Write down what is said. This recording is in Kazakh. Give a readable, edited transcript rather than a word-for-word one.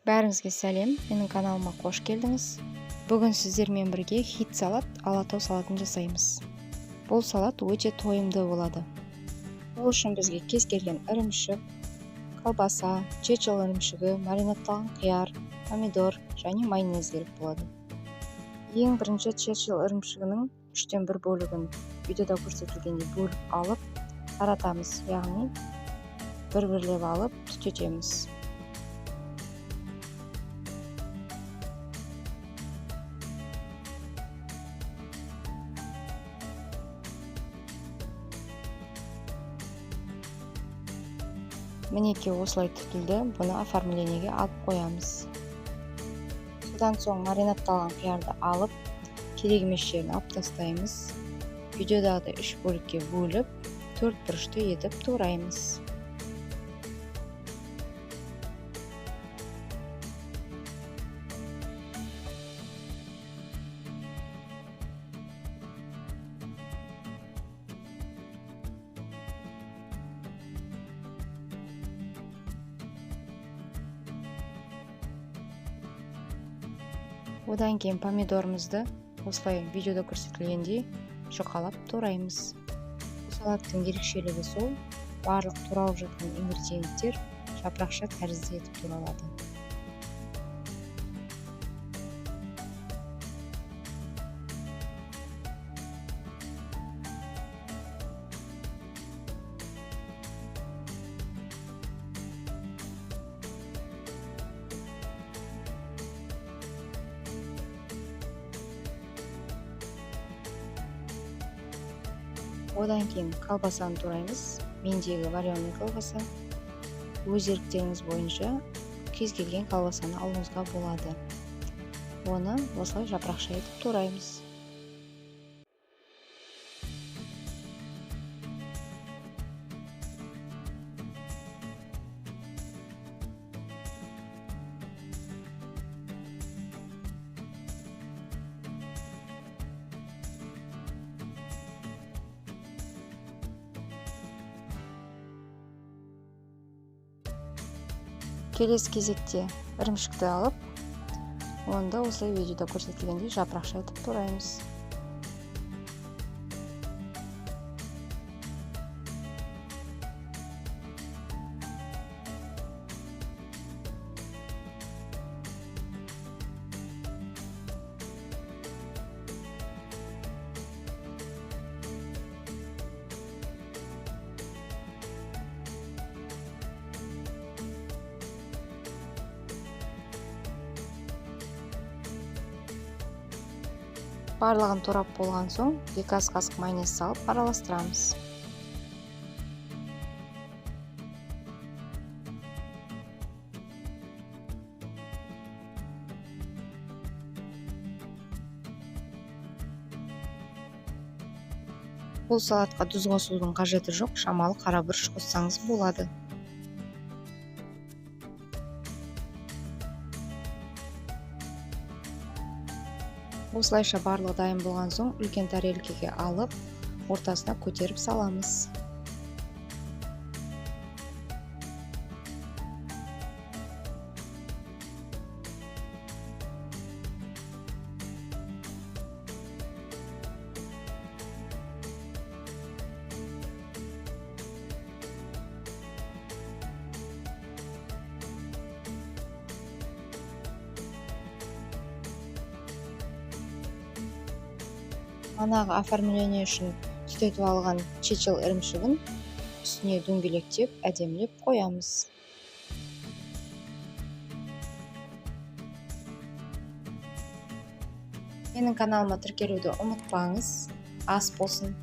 Бәріңізге сәлем, менің каналыма қош келдіңіз. Бүгін сіздермен бірге хит салат, алатау салатын жасаймыз. Бұл салат өте тойымды болады. Бұл үшін бізге кез келген ірімшік, колбаса, чечил ірімшігі, маринадталған қияр, помидор және майонез керек болады. Ең бірінші чечил ірімшігінің 1/3 бөлігін видеода көрсетілгендей бөліп алып, таратамыз, яғни бір-бірлеп алып түтетеміз. Мінекей осылай түтілді, бұны оформлениеге алып қоямыз. Содан соң маринадталған қиярды алып, керек емес жерін алып тастаймыз. Видеодағыдай 3 бөлікке бөліп, 4 бұрышты етіп тураймыз. Одан кейін помидорымызды осылай видеода көрсетілгендей жұқалап тураймыз. Бұл салаттың ерекшелігі сол, барлық туралып жатқан ингредиенттер жапырақша тәрізді етіп туралады. Одан кейін колбасаны тураймыз. Мендегі вареный колбаса. Өз еріктеріңіз бойынша кез келген колбасаны алуыңызға болады. Оны осылай жапырақша етіп тураймыз. Келесі кезекте ірімшікті алып, онда осылай видеода көрсетілгендей жапырақша етіп тураймыз. Барлығын турап болған соң, 2 ас қасық майонез салып араластырамыз. Бұл салатқа тұз қосудың қажеті жоқ, шамалы қара бұрыш қоссаңыз болады. Осылайша барлығы дайын болған соң, үлкен тарелкеге алып, ортасына көтеріп саламыз. Манағы оформление үшін түтетіп алған чечил ірімшігін үстіне дөңгелектеп, әдемілеп қоямыз. Менің каналыма тіркелуді ұмытпаңыз. Ас болсын!